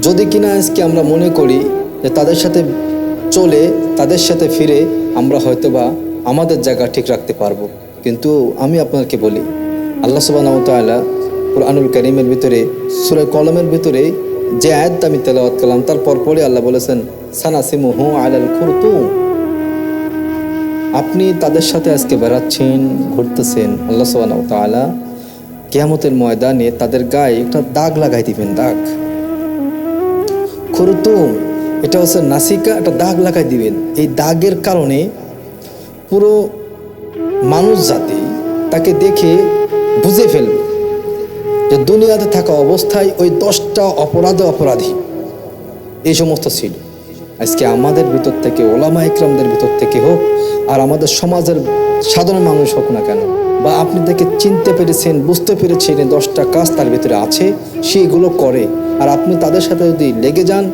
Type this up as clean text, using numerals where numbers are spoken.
যদি কিনা আজকে আমরা মনে করি যে তাদের সাথে চলে তাদের সাথে ফিরে আমরা হয়তোবা আমাদের জায়গা ঠিক রাখতে পারবো, কিন্তু আমি আপনাকে বলি আল্লাহ সুবহানাহু ওয়া তাআলা কুরআনুল কারীমের ভিতরে সূরা কলমের ভিতরে যে আয়াতটা আমি তেলাওয়াত করলাম তার পরপরই আল্লাহ বলেছেন সানাসিমুহু আলাল খুরতুম। আপনি তাদের সাথে আজকে বেড়াচ্ছেন, ঘুরতেছেন, আল্লাহ সুবহানাহু ওয়া তাআলা কিয়ামতের ময়দানে তাদের গায়ে একটা দাগ লাগাই দিবেন। দাগ, খুরতুম এটা হচ্ছে নাসিকা, একটা দাগ লাগাই দিবেন। এই দাগের কারণে পুরো মানুষ জাতি তাকে দেখে বুঝে ফেলবে যে দুনিয়াতে থাকা অবস্থায় ওই 10টা অপরাধী এই সমস্ত ছিল। আজকে আমাদের ভিতর থেকে, ওলামা ইকরামদের ভিতর থেকে হোক আর আমাদের সমাজের সাধারণ মানুষ হোক না কেন, বা আপনি তাকে চিনতে পেরেছেন, বুঝতে পেরেছেন 10টা কাজ তার ভিতরে আছে, সে এগুলো করে, আর আপনি তাদের সাথে যদি লেগে যান